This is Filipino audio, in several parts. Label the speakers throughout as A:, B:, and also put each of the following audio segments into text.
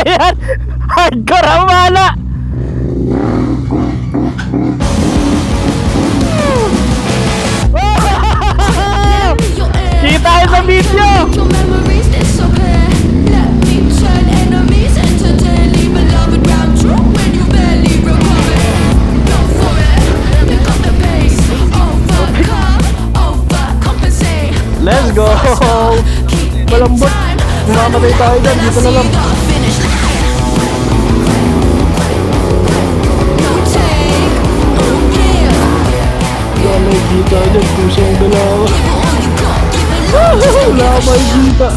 A: Ayan! Hardcore ang mana! Kita tayo sa video! Let's go! Malambot! Mamatay tayo dyan, dito na lang. Wala dito dyan, pusong dalawa. Wala ka makikita.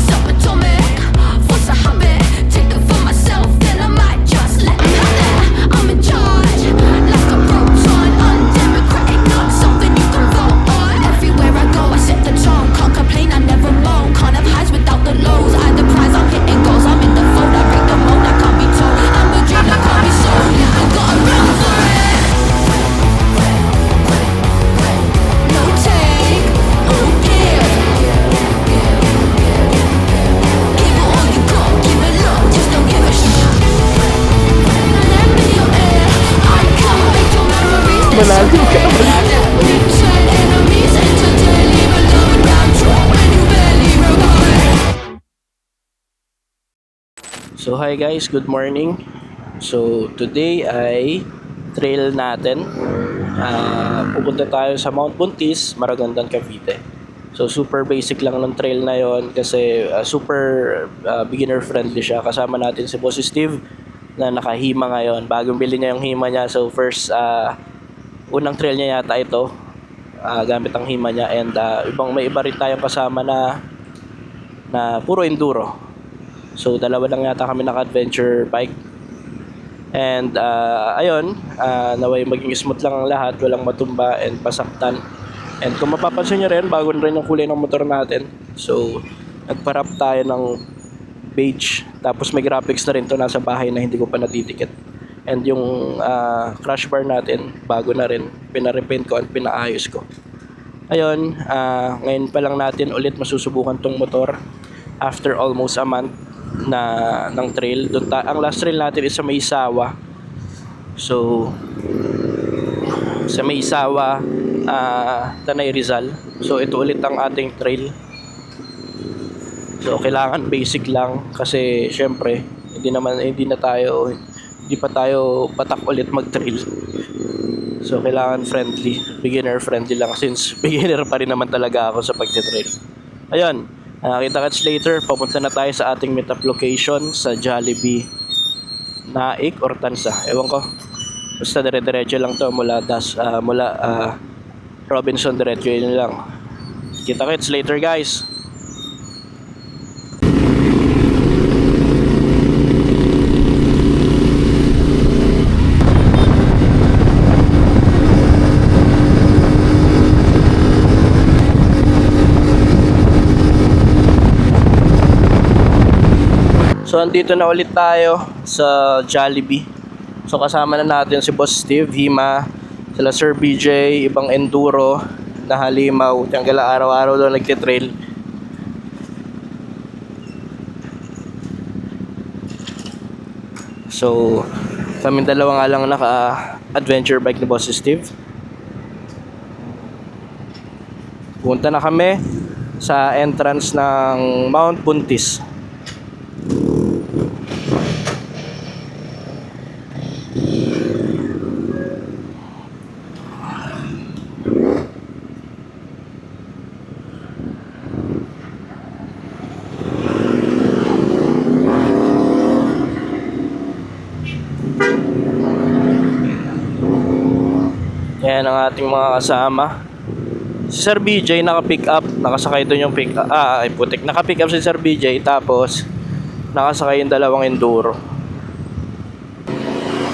A: Malalim ka naman. So hi guys, good morning. So today ay trail natin. Pupunta tayo sa Mount Buntis, Maragondon, Cavite. So super basic lang ng trail na yon kasi super beginner friendly siya. Kasama natin si Boss Steve na nakahima ngayon. Bagong bili niya yung hima niya. So first unang trail niya yata ito gamit ang hima niya, and may iba rin tayong kasama na puro enduro. So dalawa lang yata kami naka-adventure bike, and ayun, naway maging smooth lang ang lahat, walang matumba and pasaktan. And kung mapapansin nyo rin, bago rin ang kulay ng motor natin. So nagparap tayo ng beige, tapos may graphics na rin to, nasa bahay na hindi ko pa natitikit. And yung crash bar natin, bago na rin, pinarepaint ko at pinaayos ko. Ayun, ngayon pa lang natin ulit masusubukan tong motor after almost a month ng trail. Ang last trail natin is sa Maysawa. So sa Maysawa, Tanay Rizal. So ito ulit ang ating trail. So kailangan basic lang kasi syempre hindi pa tayo patak ulit mag-trail. So kailangan friendly, beginner friendly lang, since beginner pa rin naman talaga ako sa pagte-trail. Ayun, kita-kits later. Papunta na tayo sa ating meetup location sa Jollibee Naik or Tansa, ewan ko. Basta dire-diretso lang to mula Robinson, diretso yun lang. Kita-kits later guys. So andito na ulit tayo sa Jollibee. So kasama na natin si Boss Steve, Hima, sila Sir BJ, ibang enduro na halimaw. Tiyang araw-araw daw nagtitrail. So kami dalawa nga lang naka-adventure bike ni Boss Steve. Punta na kami sa entrance ng Mount Buntis. Yan ang ating mga kasama. Si Sir BJ naka-pick up, nakasakay doon yung pick up. Naka-pick up si Sir BJ, tapos nakasakay yung dalawang enduro.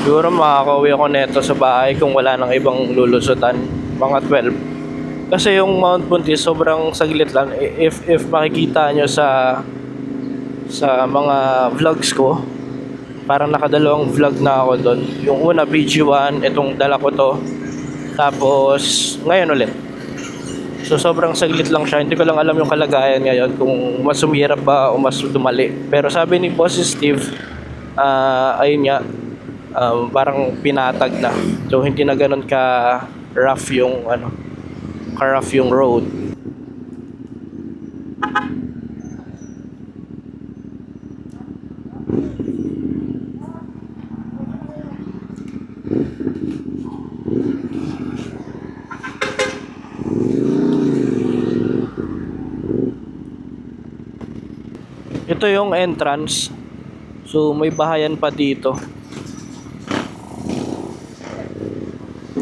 A: Siguro makakauwi ako neto sa bahay kung wala nang ibang lulusutan, mga 12. Kasi yung Mount Buntis sobrang saglit lang. If makikita nyo sa mga vlogs ko, parang nakadalawang vlog na ako doon. Yung una PG1, itong dala ko to. Tapos ngayon ulit. So sobrang saglit lang siya. Hindi ko lang alam yung kalagayan ngayon, kung mas sumira ba o mas dumali. Pero sabi ni Boss Steve, ayun nga, parang pinatag na. So hindi na ganun ka rough yung ka rough yung road. Ito yung entrance. So may bahayan pa dito.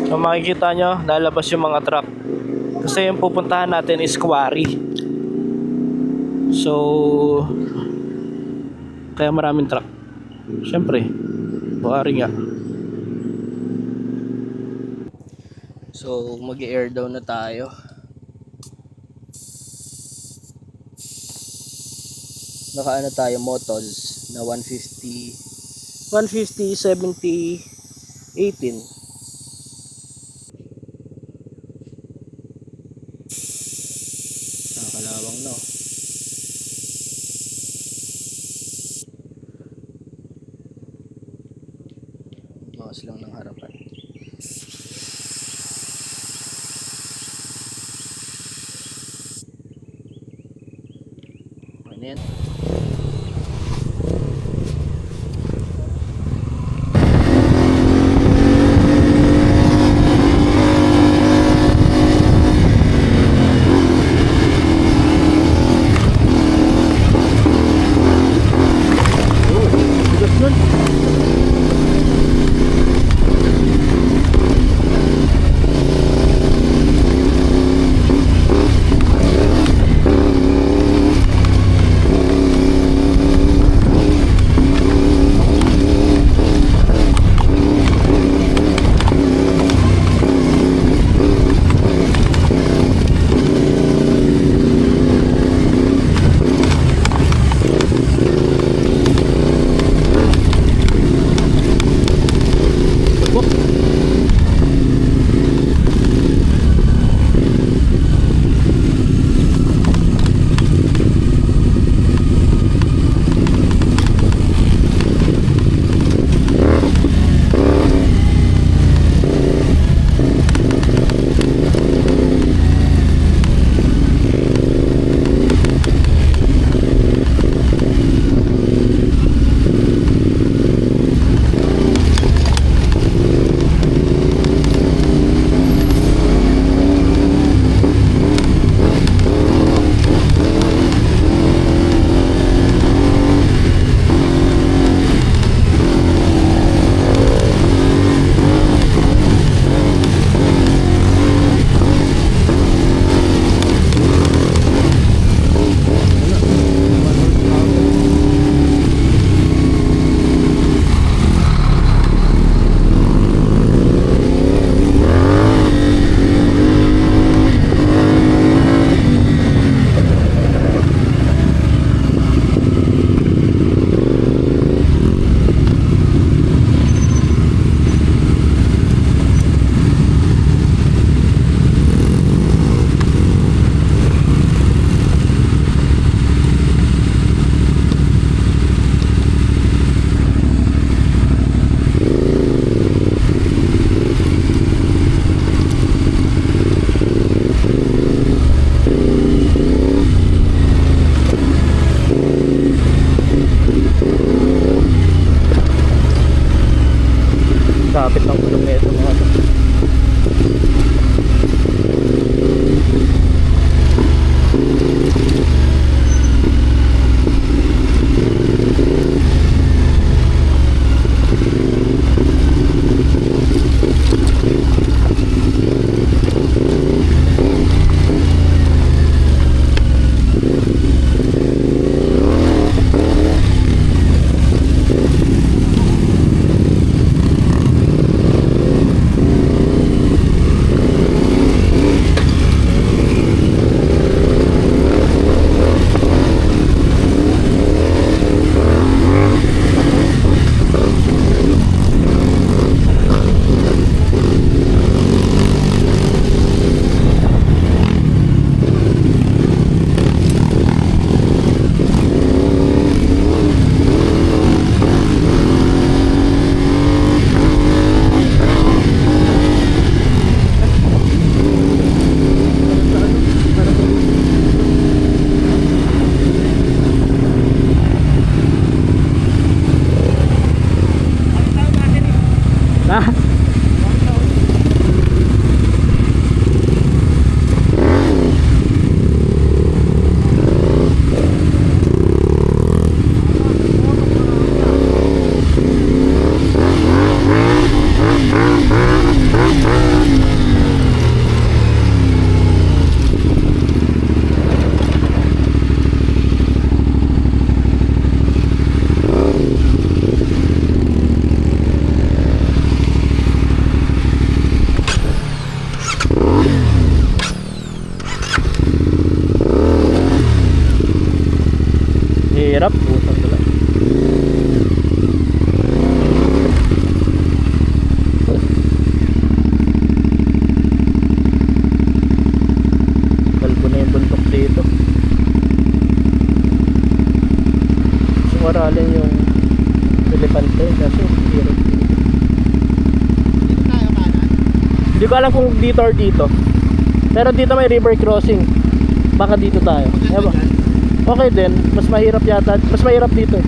A: So makikita nyo, lalabas yung mga truck. Kasi yung pupuntahan natin is quarry. So kaya maraming truck. Siyempre, quarry nga. So mag-air down na tayo. Naka tayo motors na 150 70 18. Nakakalawang no. Bawas lang ng harapan. Ayan. Hirap, putang dala. Kalbo na yung buntok dito. Sumaralin yung elepante kasi hirap. Hindi ko alam kung dito or dito. Pero dito may river crossing. Baka dito tayo. Ewan. Okay din, mas mahirap yata. Mas mahirap dito.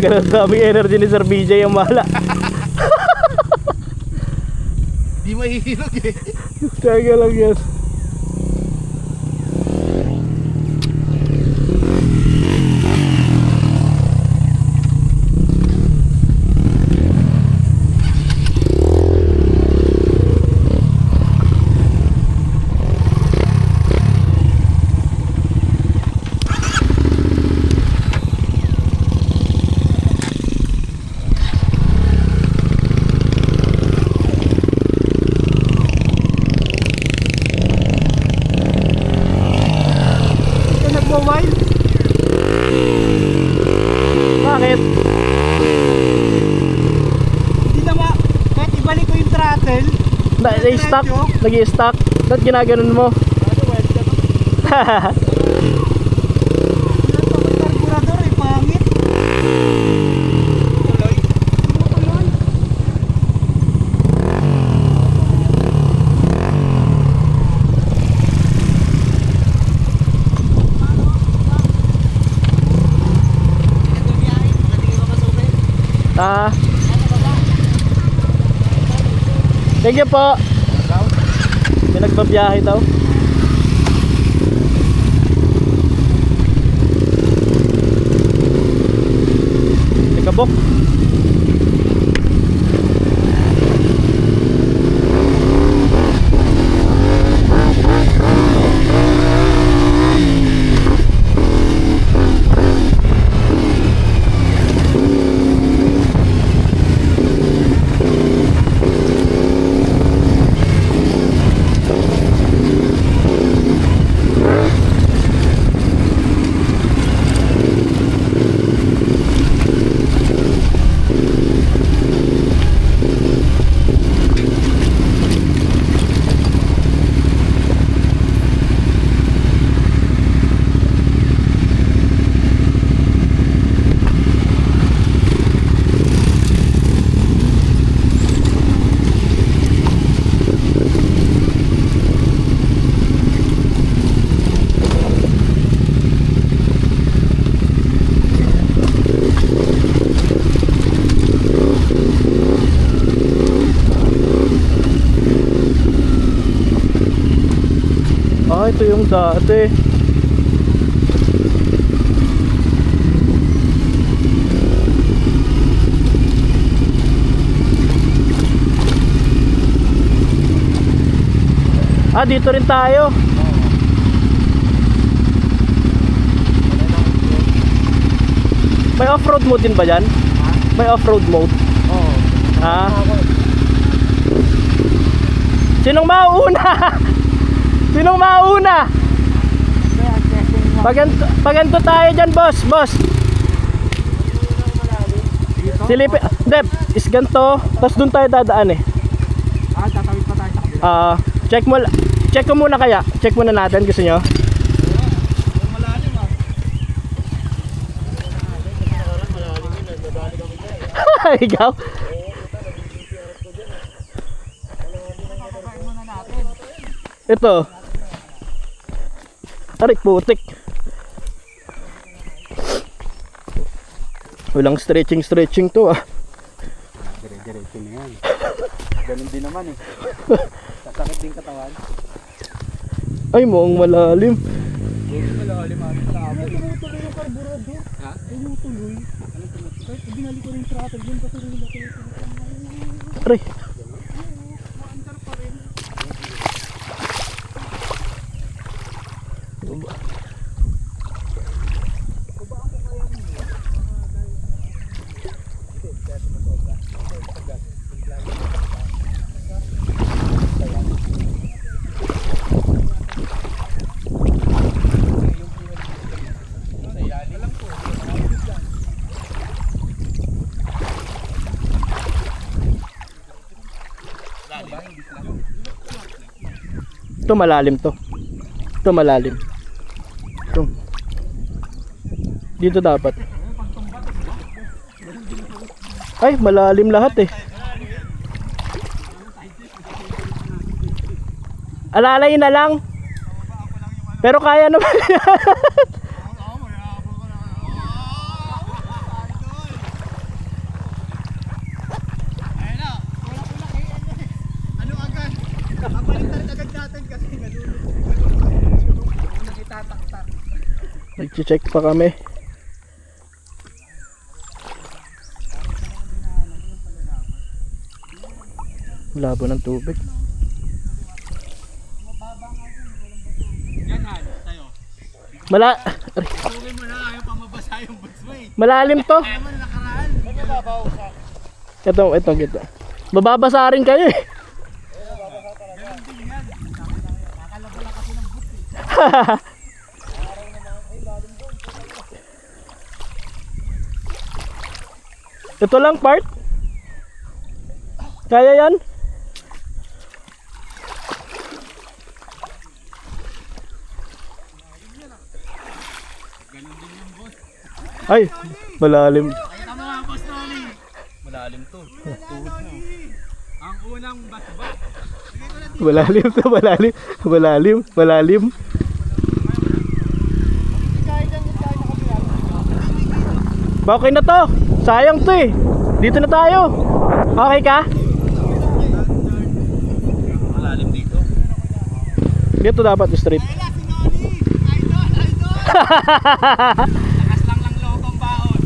A: Ganun sabi energy ni Sir BJ yung mala.
B: Di mahihilog eh.
A: Kaya lang yan.
B: Nagmo-wild?
A: Bakit?
B: Hindi naman, kahit ibalik ko yung throttle.
A: Nag-i-stuck? Nag-i-stuck? Ba't ginaganon mo?
B: Ano, wild ka no? Carburador eh, pangit. Tuloy? Tuloy.
A: Thank you po. May nagbabiyahe daw. Tikabok. Ito yung dati. Dito rin tayo. May off-road mode din ba dyan? May off-road mode?
B: Oo.
A: Sinong mauuna? Sinong mauuna? Paganto tayo dyan, boss. Silipin. Hindi, is ganto. Tapos dun tayo dadaan eh.
B: Tatawid pa tayo sa kabila.
A: Check ko muna kaya. Check muna natin, gusto nyo?
B: Malalim
A: Ikaw? Ito. Aray, putik. Walang stretching to ah.
B: Dire-diretso na yan. Ganun din naman eh. Sasakit din katawan.
A: Ay, mukhang malalim.
B: Malalim ang tabo. Tumutuloy yung carburador. Ha? Tumutuloy. Kahit binalik ko rin throttle yun kasi rin ako.
A: Aray.
B: Maandar pa rin. Babaan ko kaya
A: Ito malalim to. Ito malalim. Ito. Dito dapat. Ay, malalim lahat eh. Alalay na lang. Pero kaya naman.
B: Ano agad? Kapalitan agad natin kasi nalulog. Unang itataktak.
A: Nag-check pa kami. Labo ng tubig.
B: Yan Han, tayo. Tugin mo na, ayaw pa mabasa yung boots mo eh.
A: Malalim to.
B: Ayaw mo na nakaraan. Mababaw sa.
A: Ito. Mababasa rin kayo eh.
B: Ganun din yan. Kakalabo lang kasi ng boots eh.
A: Ito lang part. Kaya yan?
B: Ganun din yung boss.
A: Ay, malalim.
B: Ay, tama nga boss Noli. Malalim to. Tuhod na. Ang unang basbas.
A: Malalim to, malalim. Okay na to. Sayang to eh. Dito na tayo. Okay ka?
B: Malalim dito.
A: Dito dapat straight.
B: Ayla, si Noli! Idol! Lakas lang ng loob ang baon.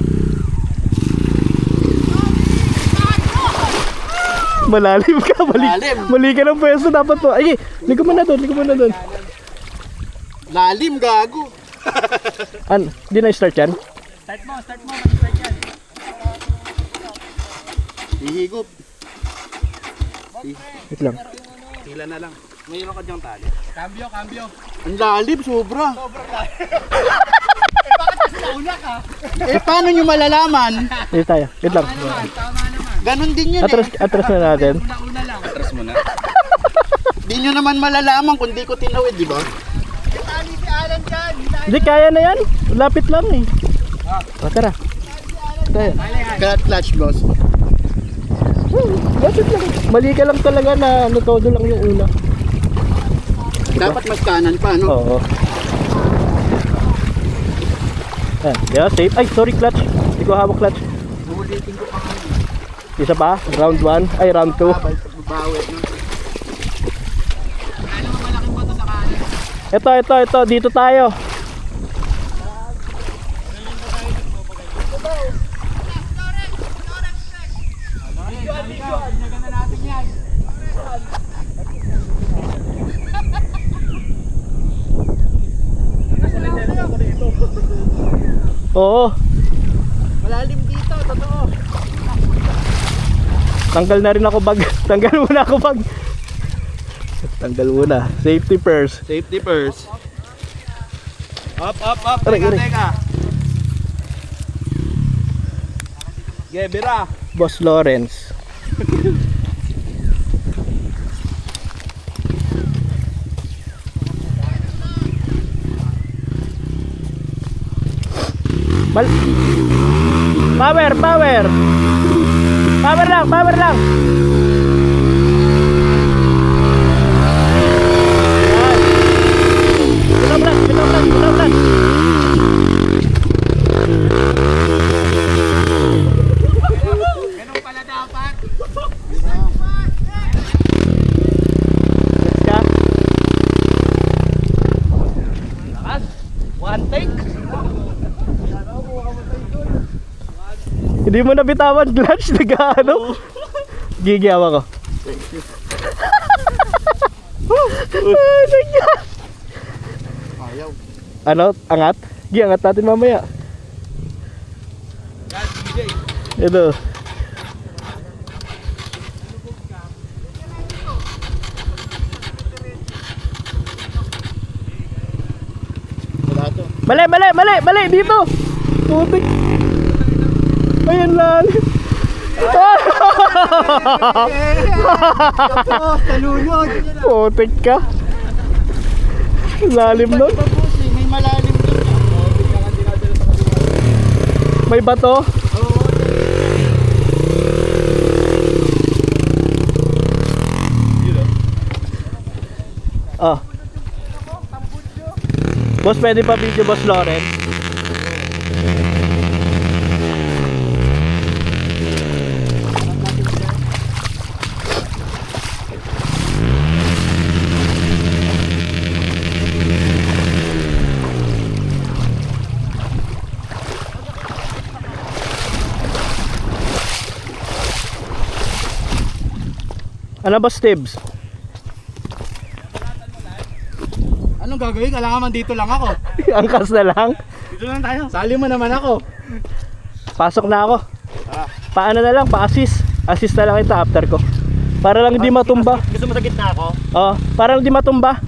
A: Malalim ka,
B: Malalim.
A: mali ka ng pwesto dapat to. Ay, ligo mo na doon.
B: Lalim, gago.
A: Di na start yan?
B: Start mo, mag-start yan. Hihigop.
A: Wait lang.
B: Tila na lang. Mayroon ka diyang tali. Cambio. Ang lalim, sobra. Sobrang lalim. Bakit kasi nauna ka? Paano nyo malalaman?
A: Dito tayo. Wait lang.
B: Tama naman.
C: Ganon din yun
A: Atras na natin.
B: Una lang.
C: Atras mo na. Di nyo naman malalaman kung di ko tinawid, di ba?
B: Tali si Alan dyan.
A: Hindi, kaya na yan. Lapit lang eh. Tara. Tayo.
C: Cut clutch, boss.
A: Lapit lang. Mali ka lang talaga na todo lang yung una.
C: Dapat mas kanan pa, no?
A: Oo. Yeah, safe. Ay, sorry, clutch. Hindi ko hawak clutch.
C: Ulitin ko pa kami.
A: Isa pa? Round 1. Ay, round 2.
C: Bawi, no?
B: Ano ang malaking bato sa kanan?
A: Ito. Dito tayo.
B: Binyagan na natin yan.
A: Oo.
C: Malalim dito, totoo.
A: Tanggal na rin ako bag. Tanggal muna ako bag. Tanggal muna. Safety first.
C: Safety first.
B: Up.
A: Aray.
B: Teka. Gebira.
A: Boss Lawrence. Power lang. Bitawan lang.
B: Ganun pala dapat.
A: Let's go. Lakas. One take. Hindi mo na bitawan clutch, nag-ano? Gigiyawa ko.
C: Ayaw.
A: Ano? Angat? Angat natin mamaya. Ito.
C: Wala to.
A: Mali dito. Putik. Ayan lang.
C: Tapos, talunod.
A: Putik ka. Lalim nun.
C: Iba boss eh, may malalim doon.
A: May bato. Oh. Boss, pwede pa video, Boss Loren? Ano ba, Stibs?
B: Anong gagawin? Kailangan man dito lang ako.
A: Angkas na lang.
B: Dito lang tayo. Sali mo naman ako.
A: Pasok na ako. Paano na lang, pa-assist. Assist na lang kita after ko. Para lang hindi matumba.
B: Gusto mo sa gitna ako?
A: Oh, para lang hindi matumba.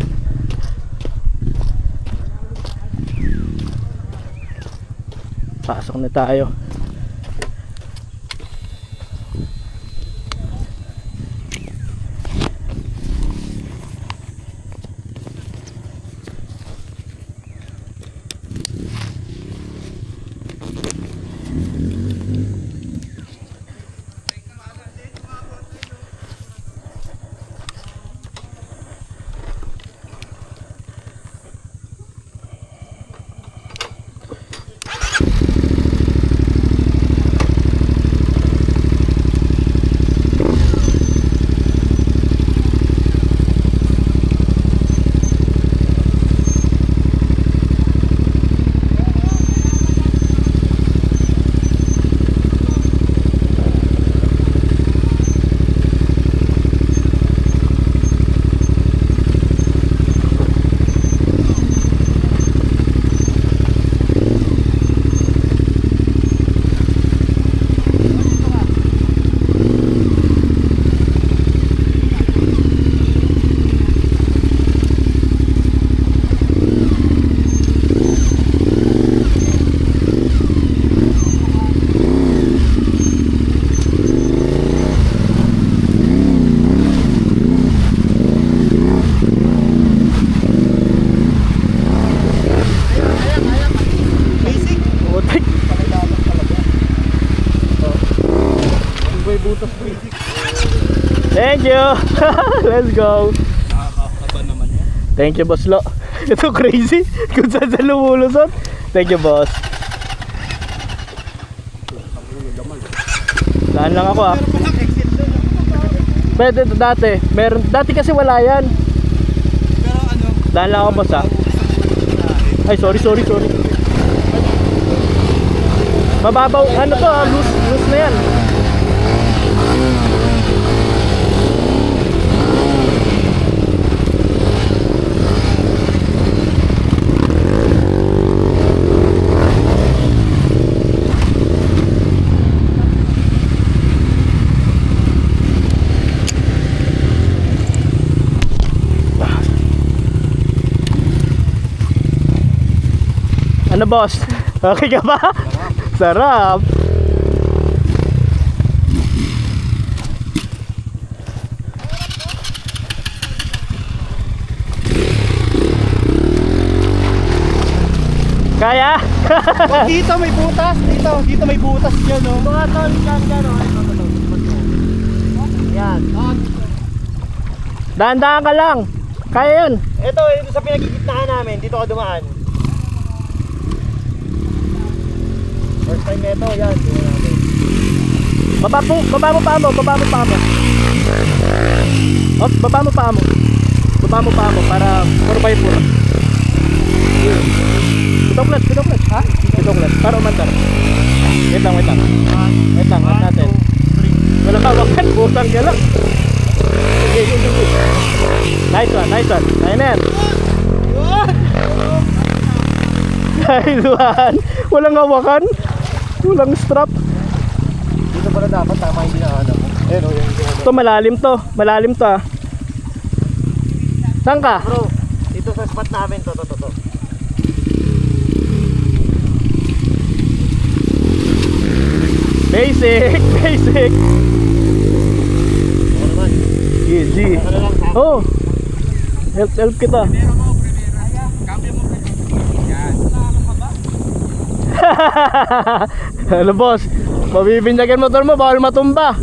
A: Pasok na tayo. Thank you. Let's go.
B: Nakakakaba naman yan.
A: Thank you, Boss Lo. Ito crazy. Kung saan sa lumulusot. Thank you, boss. Daan lang ako, ah.
B: Meron palang exit doon.
A: Pwede dati. Meron, dati kasi wala yan.
B: Pero ano?
A: Daan lang ako, boss, ah. Ay, sorry. Mababaw. Ano to, ah? Loose na yan. Ano, boss? Okay ka ba? Sarap. Kaya?
B: Dito may butas. Dito may butas dyan, no? Mga tol, dyan, no? Yan.
A: Dahan-dahan ka lang. Kaya yun.
B: Ito sa pinagigitnaan namin. Dito ka dumaan. First time ito, yan. Dito namin.
A: Baba mo pa mo. Oh, baba mo pa mo para 4x4. Pitong clutch, ha? Pitong clutch, para umandar. Wait lang, wait natin. Wala ka, wakan, butang ka lang. Okay. Nice one. Ayun na yan. Nice one. Walang hawakan. Walang strap.
B: Dito pala dapat tama yung dinaanan mo. Ayun, o, yung
A: Ito malalim to, ah. Saan ka?
B: Bro, dito sa spot namin to.
A: Basic.
B: Ano naman?
A: Easy.
B: Ano lang, ha?
A: Oh. Help kita.
D: Ano boss? Mabibinyagan motor mo, bawal matumba.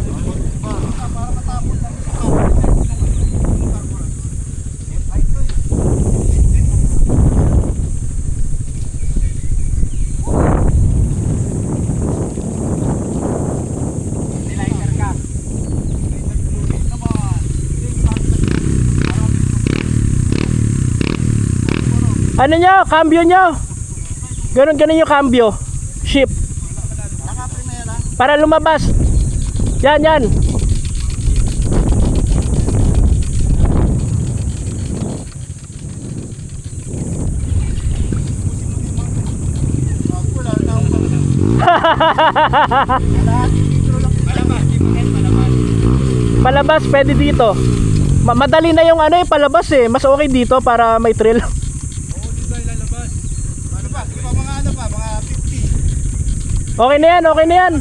D: Ano nyo? Cambio nyo? Ganun yung cambio. Shift. Para lumabas. Yan, yan. Palabas, pwede dito. Madali na yung ano palabas eh. Mas okay dito para may trail. Okay na yan, okay na yan.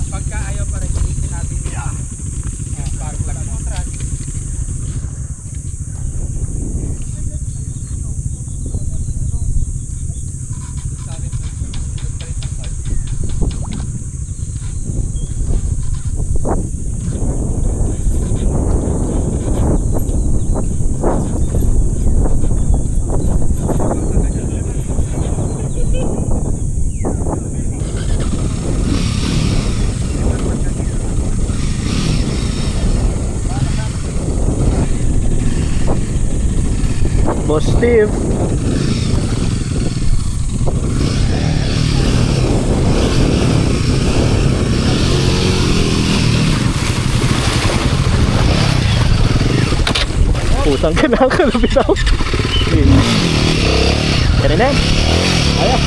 B: Pagka ayaw pa rin, gamitin natin yung spark plug mo.
D: Boss Steve. Putang ka na, kalapit ako. Kaya na yan. Kaya.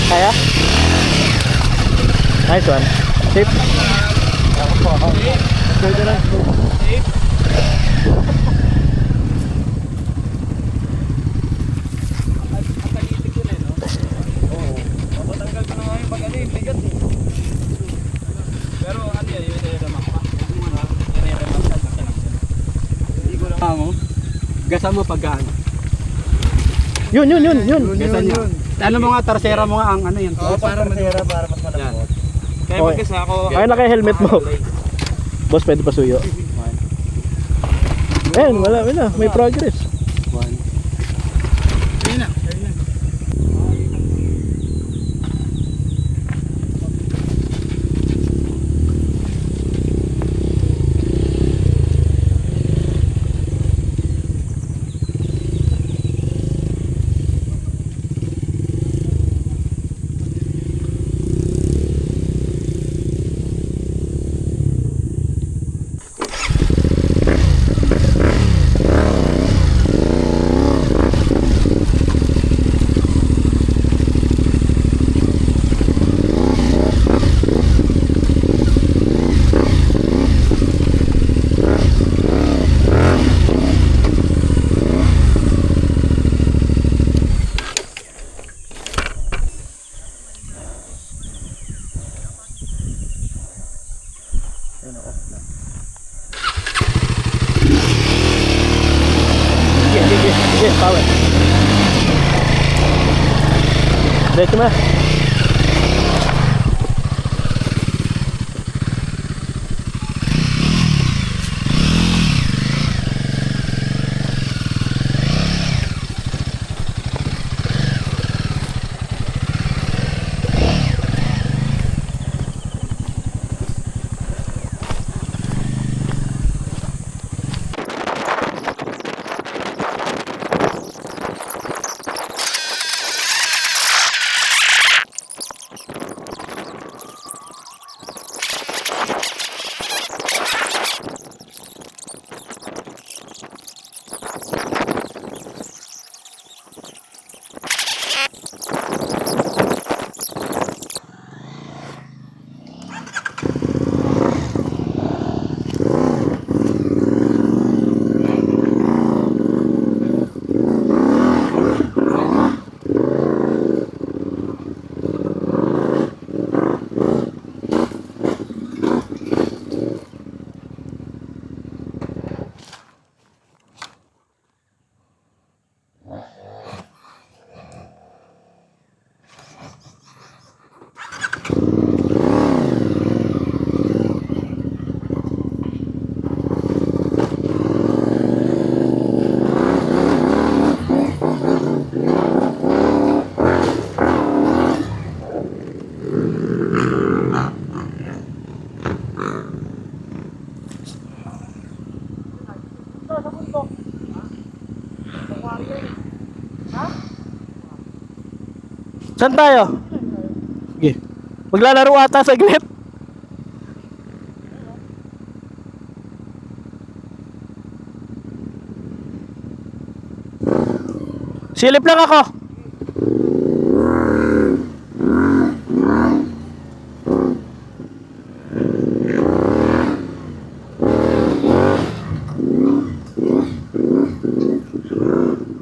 D: Kaya. Nice one. Safe. Safe.
B: Gasan mo pagkaan.
D: Yun.
B: Gasan niya. Ano mo nga, tarsera mo nga ang ano yan.
C: Oo, para tarsera, para mas malambot.
B: Kaya
D: Okay.
B: magkasa ako.
D: Ay, naka-helmet mo. Boss, pwede pa suyo. Ayan, wala. May progress.
B: Ayun na.
D: Sige, power. Diretso mo na. sa bundok. Saan tayo? Sige. Maglalaro ata saglit. Silip lang ako.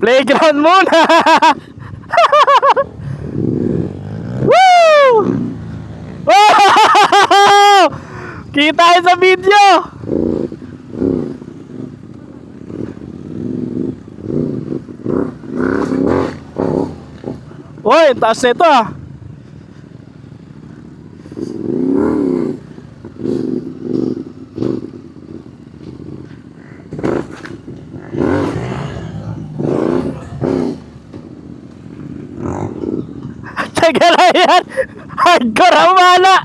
D: Playground muna. Woo! Wow! Kita yun sa video. Oy, taas nito ah. Teka na yan. Hardcore ang wala.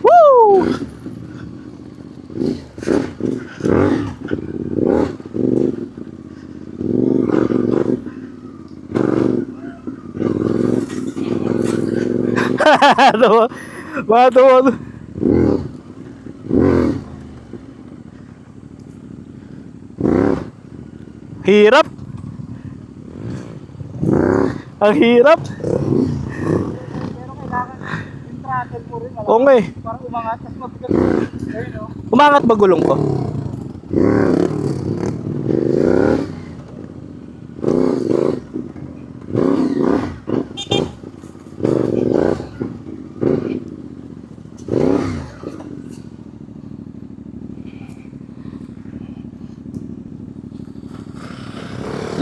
D: Woo! Tuwa. Hirap. Ang hirap.
B: Pero kailangan yung throttle mo rin.
D: Oo nga eh.
B: Para umangat. Tapos mabigat. Ayun o.
D: Umangat ba gulong ko?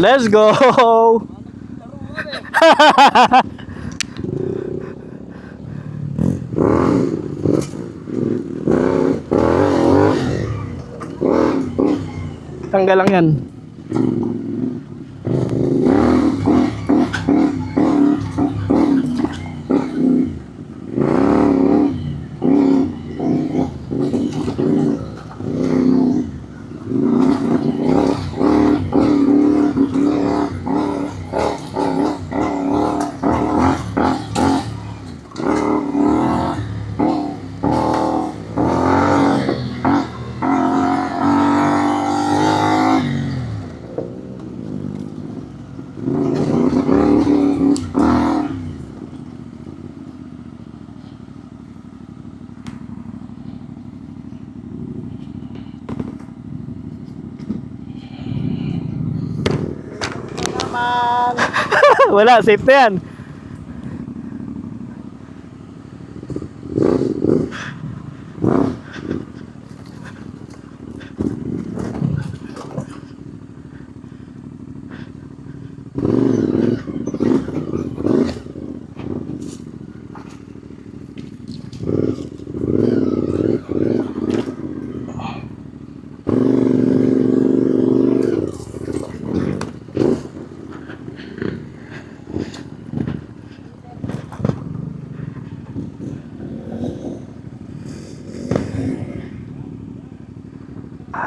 D: Let's go! Tanggal lang yan. Wala, safe na yan.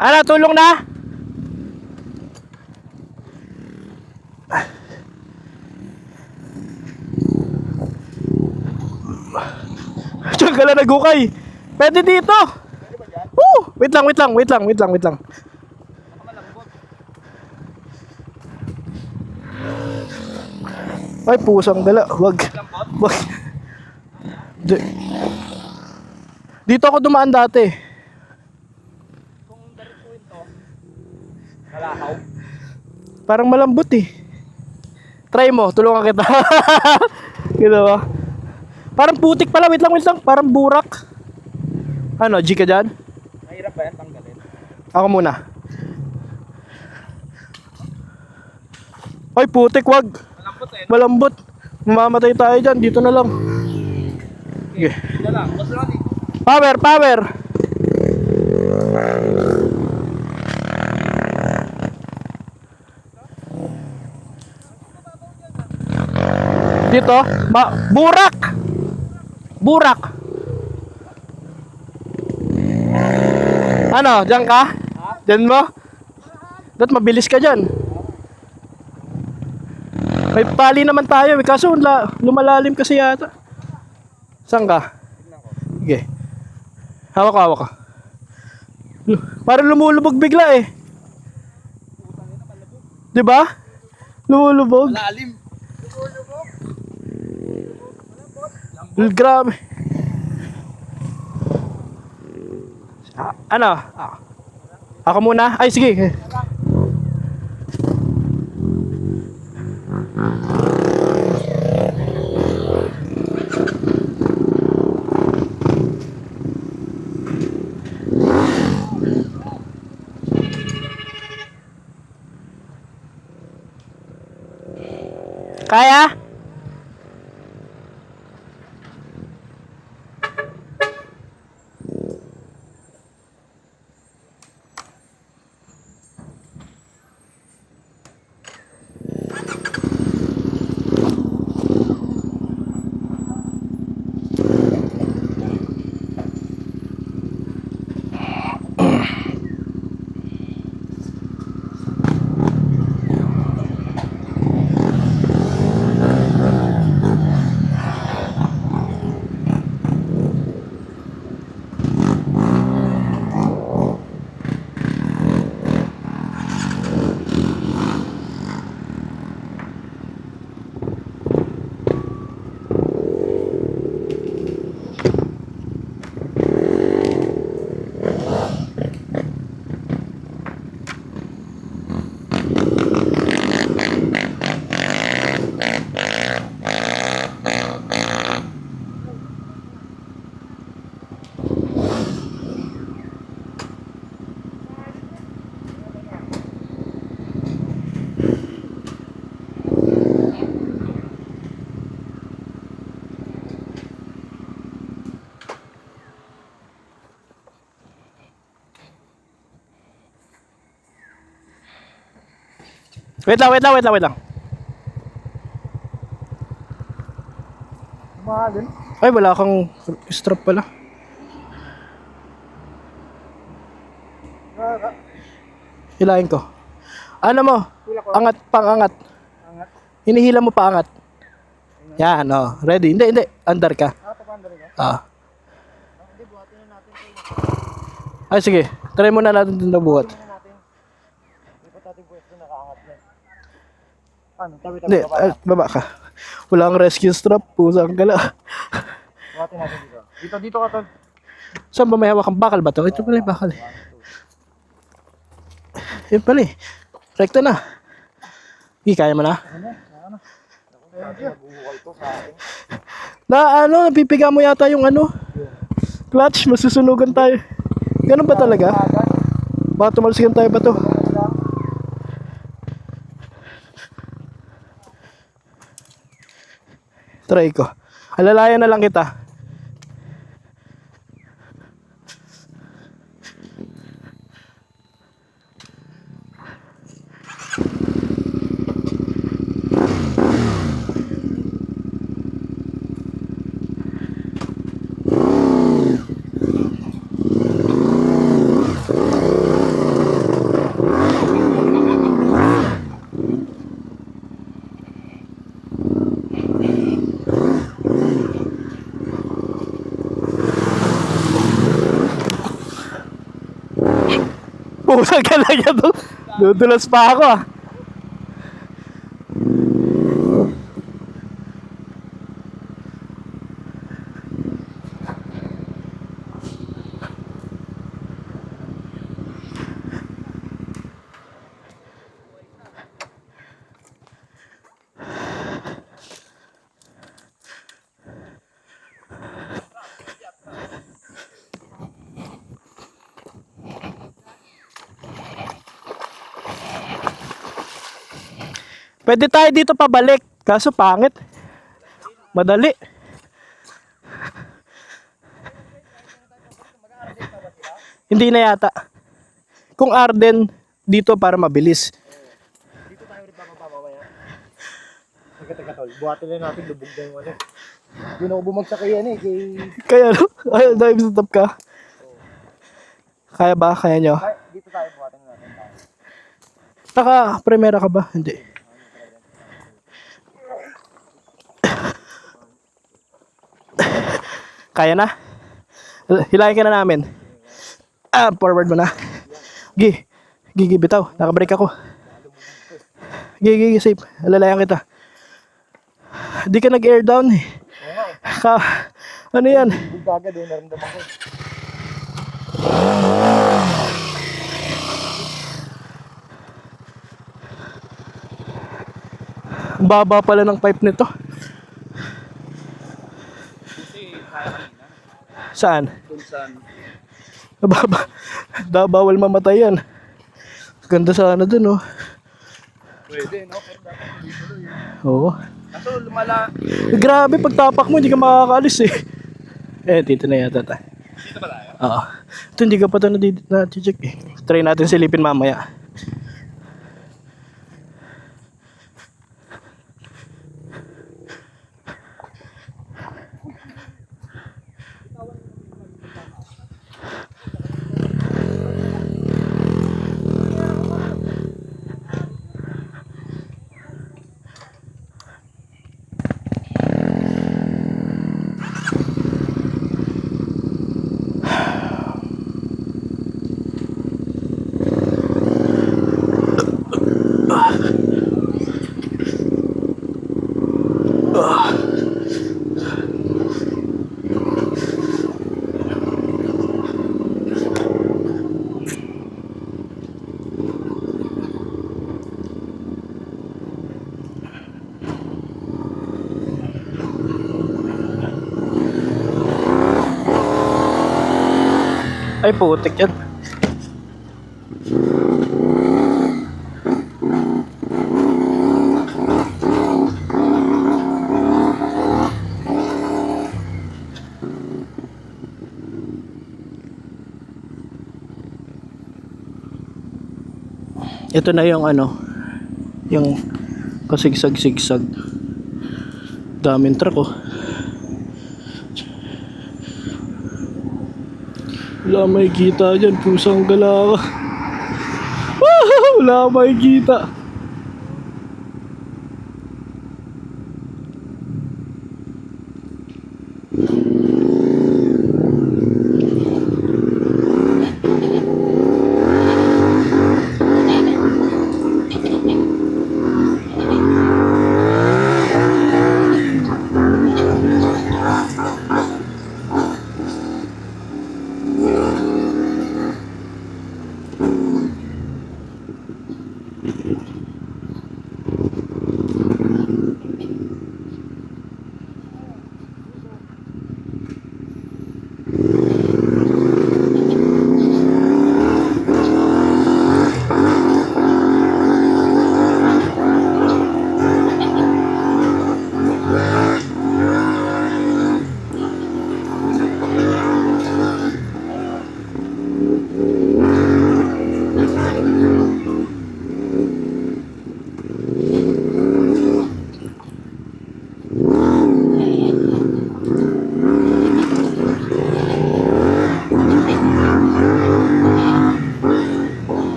D: Ano, tulong na? Diyan ka lang nagukay. Pwede dito. Wait lang. Ay, pusang dala. Wag. Dito ako dumaan dati. Parang malambot eh. Try mo, tulungan kita. Gitu ba? Parang putik pala, wait lang. Parang burak. Ano, G ka dyan?
B: Mahirap ba yan tanggalin?
D: Ako muna. Ay, putik, wag.
B: Malambot eh.
D: Malambot. Mamamatay tayo dyan, dito na lang. Okay.
B: Dito lang. Basta lang eh.
D: Power. Dito, burak. Burak. Ano, diyan ka? Diyan mo? Dapat mabilis ka dyan. May pali naman tayo, kaso lumalalim kasi yata. Saan ka? Sige. Hawak ka. Parang lumulubog bigla eh. 'Di ba? Lumulubog.
B: Lalim.
D: Grabe. Ano? Ako muna? Ay, sige. Kaya? Wait lang. Ay, wala kang strap pala. Hilahin ko. Ano mo? Angat, pangangat. Hinihila mo paangat. Yan, oh. Ready? Hindi. Andar ka. Ay, sige. Try muna natin itong nabuhat. Hindi, baba ka. Wala kang rescue strap. Pusang gala.
B: Dito ka, tol.
D: Saan ba may hawak ang bakal ba to? Ito pala yung bakal eh. Yun pala eh. Rekta na. Hindi, kaya mo na? Napipiga mo yata yung clutch, masusunugan tayo. Ganun ba talaga? Baka tumalsikan tayo ba to? Try ko. Alalayan na lang kita. Pusang ka lang yan to. Dudulas pa ako ah. Pwede tayo dito pabalik. Kaso pangit. Madali. Hindi na yata. Kung Arden, dito para mabilis.
B: Teka, tol. Buhatin na natin, lubog na yung ano. Hindi na ako bumagsak kay ano eh, kay...
D: Kaya no? Ay, dive sa top ka. Kaya ba? Kaya nyo?
B: Dito tayo, buhatin natin tayo.
D: Naka-primera ka ba? Hindi. Kaya na? Hilahin ka na namin. Forward mo na. Gi, bitaw. Nakabreak ako. Gi, safe. Alalayan kita. Di ka nag-air down eh. Ano yan?
B: Bulbaga doon, naramdaman ko.
D: Ang baba pala ng pipe nito. Saan?
C: Kung saan.
D: Baba. Bawal mamatay yan. Ganda sana dun oh.
C: Pwede, no? Pero dapat hindi tuloy.
D: Oo.
C: Kaso lumala.
D: Grabe, pagtapak mo, hindi ka makakaalis eh. Dito na yata tayo.
C: Dito ba tayo?
D: Oo. Ito, hindi ka pa ito na-check eh. Try natin silipin mamaya. Ay, putik yan. Ito na yung ano, yung kasigsag-sigsag. Daming truck oh. Wala may kita dyan, pusang gala ka. Wala may kita.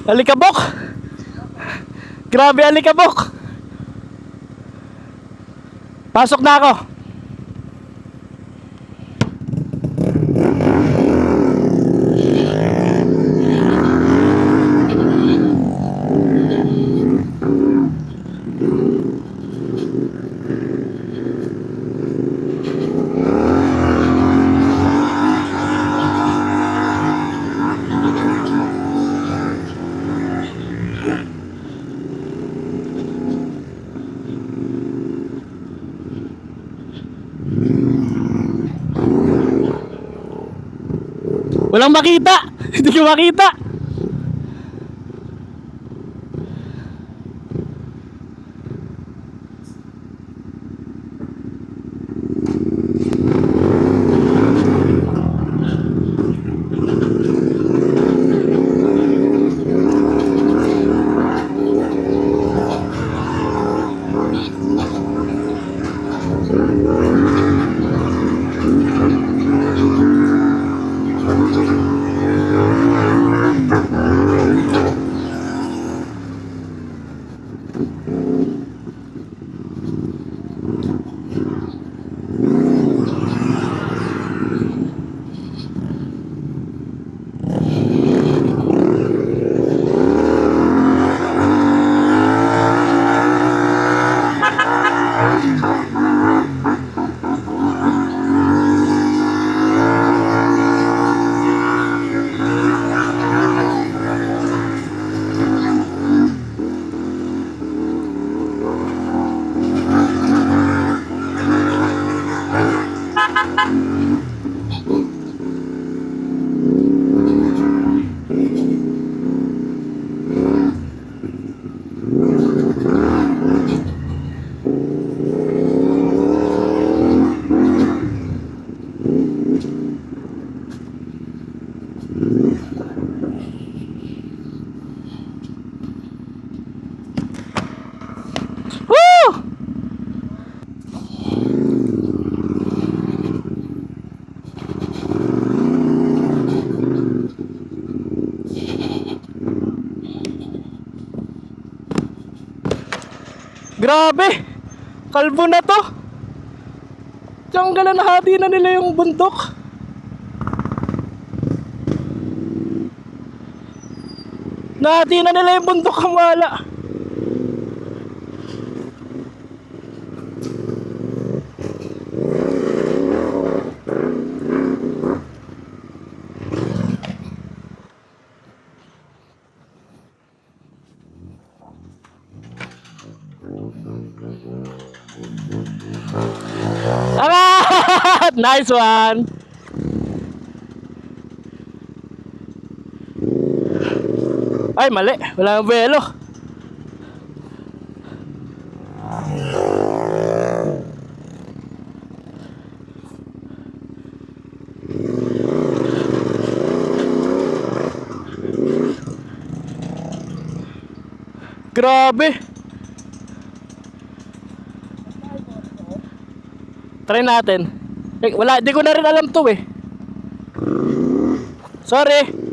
D: Alikabok! Grabe alikabok! Pasok na ako! Walang makita. Hindi ko makita. Woo! Grabe! Kalbo na to! Tiyanggalan, nahati na nila yung bundok. Nahati na nila yung bundok, ang wala. Angat! Nice one! Ay, mali. Wala nang buwelo. Grabe. Try natin. Eh, wala, di ko na rin alam to eh. Sorry.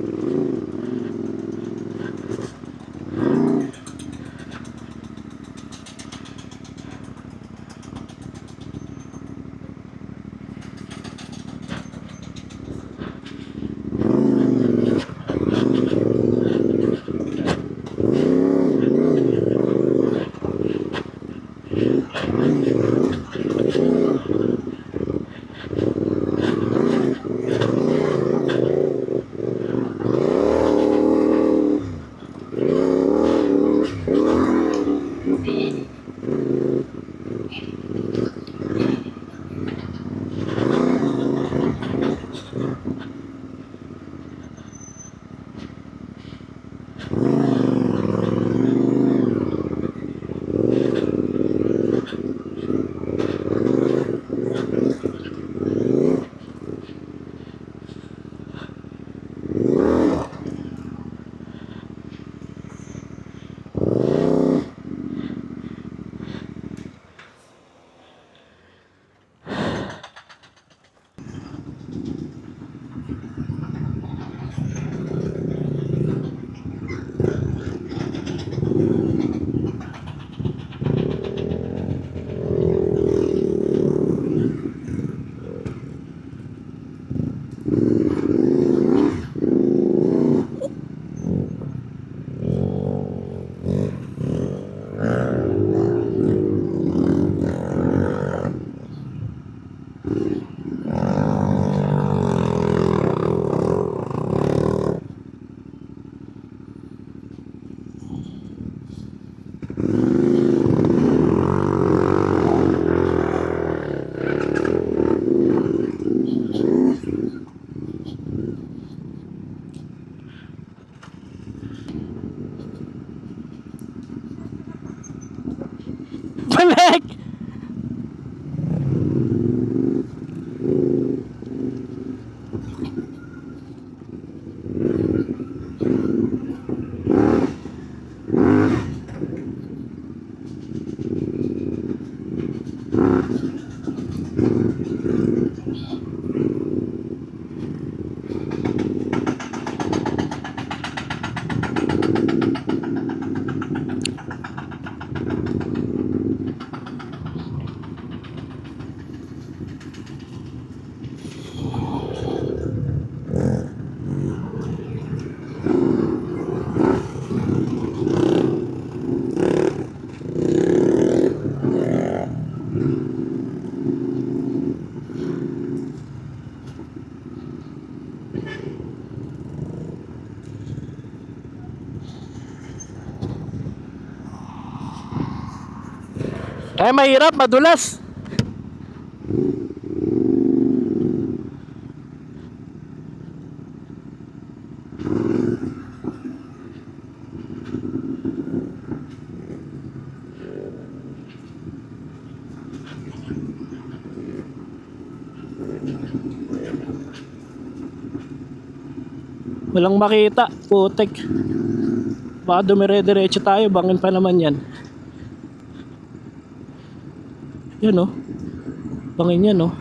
D: Mek! Ay, mahirap, madulas. Walang makita, putek. Baka dumire-diretso tayo, bangin pa naman yan. Yan oh. Bangin yan oh.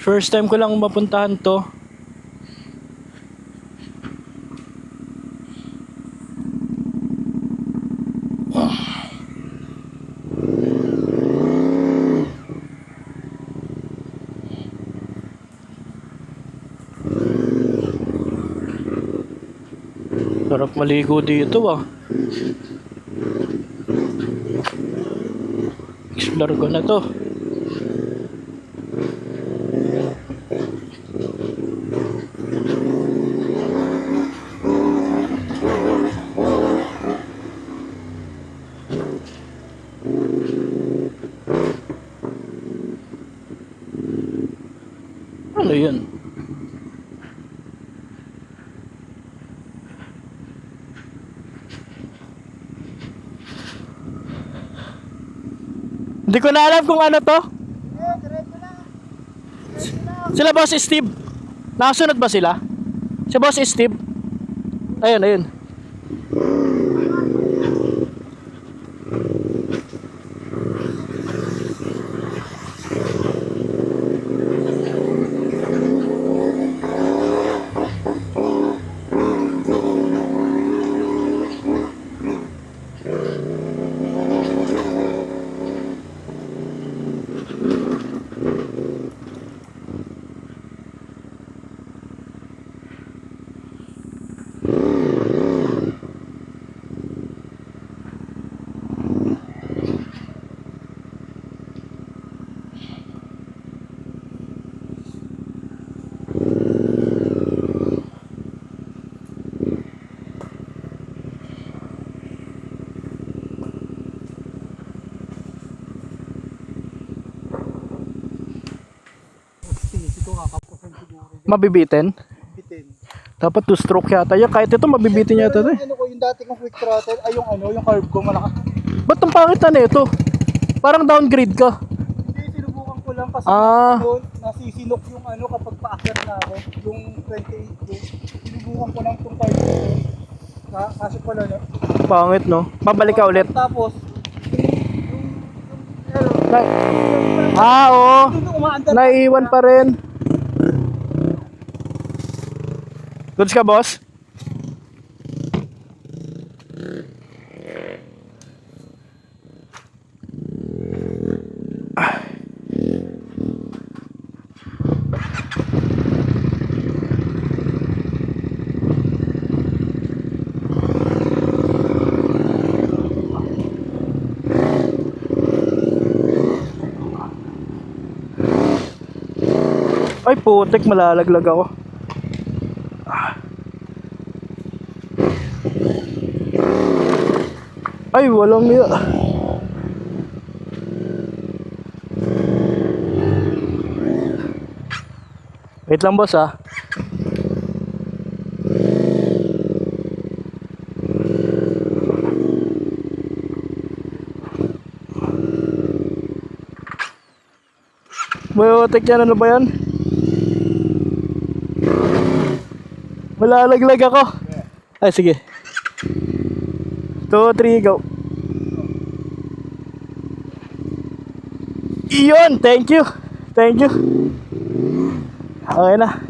D: First time ko lang mapuntahan to. Sarap maligo dito ah. Explore ko na to. Ano yun? Hindi ko na alam kung ano to. Sila Boss Steve. Nakasunod ba sila? Si Boss Steve. Ayun, ayun. Mabibitin?
B: Bitin.
D: Dapat 2-stroke yata yan. Kahit ito mabibitin yata ito eh.
B: Ano ko, yung dati kong quick throttle, ay yung ano, yung carb ko malakas.
D: Ba't ang pangit na nito? Parang downgrade ka.
B: Hindi, sinubukan ko lang kasi
D: Ah.
B: noon, nasisinok yung ano kapag paakyat na ako, yung 28 ko. Sinubukan ko lang itong carb ko. Kaso pala na.
D: Pangit no? Babalik ka ulit.
B: Tapos,
D: Oo.
B: yung umaandar.
D: Naiiwan pa rin. Goods ka, boss? Ay, putik, malalaglag ako. Ay, walang niya. Wait lang, boss ah. Butik yan, ano ba yan? Malalaglag ako. Ay, sige. 2, 3, go. Iyon, thank you. Thank you. Okay na.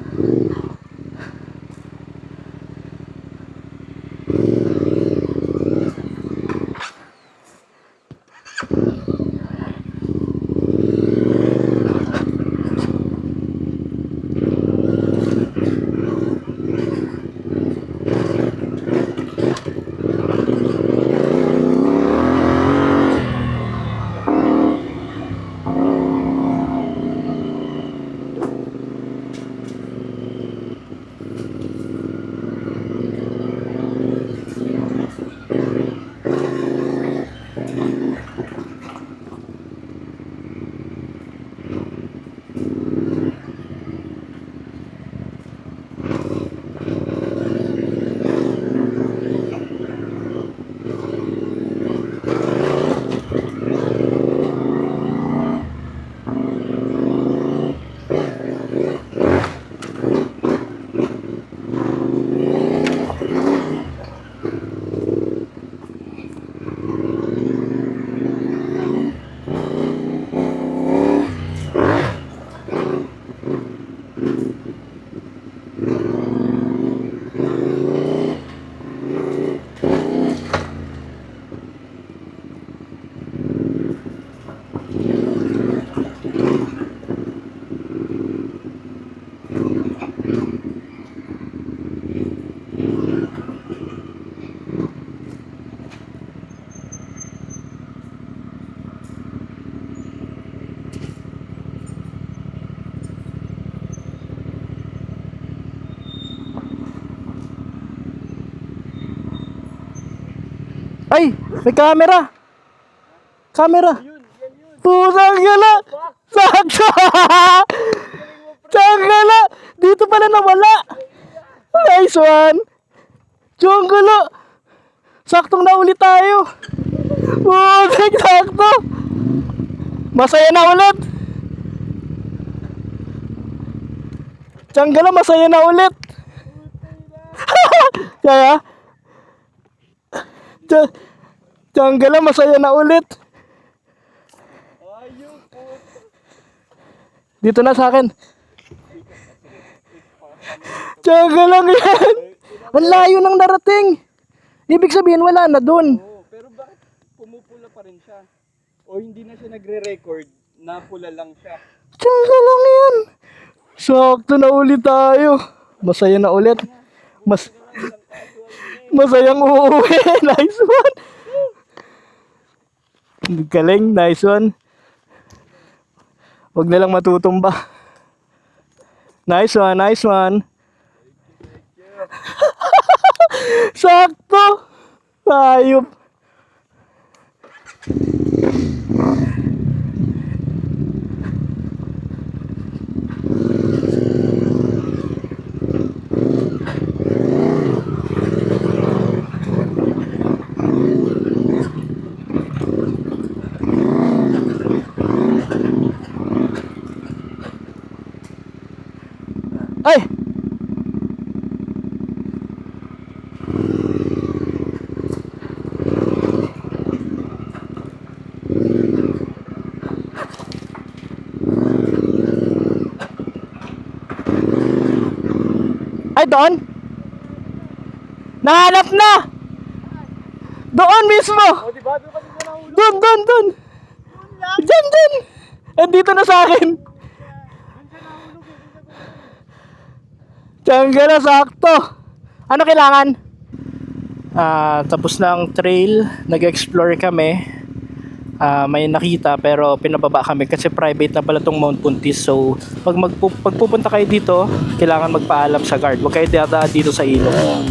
D: May camera. Camera. Putang gala. Sakto. Tangala. Dito pala nawala. Nice one. Tiyonggolo. Saktong nauli tayo. Putik, sakto. Masaya na ulit. Tiyonggolo, masaya na ulit. Kaya? Tiyonggolo, masaya na ulit. Dito na sa akin. Tiyangga lang yan. Ang layo nang narating. Ibig sabihin wala na dun.
B: Pero bakit pumupula pa rin siya? O hindi na siya nagre-record, napula lang siya.
D: Tiyangga lang yan. Sakto na ulit tayo. Masaya na ulit. Masayang uuwi. Nice one. Galing. Nice one. Huwag na lang matutumba. Nice one. Nice one. Sakto. Ayop. Ay! Ay, doon? Nahanap na! Doon mismo! Doon! Diyan! Andito na sa akin! Tiyangga na, sakto! Ano kailangan? Tapos na ang trail. Nag-explore kami. May nakita pero pinababa kami kasi private na pala tong Mount Puntis. So pag pagpupunta kayo dito, kailangan magpaalam sa guard. Huwag kayo dadaan dito sa ilog.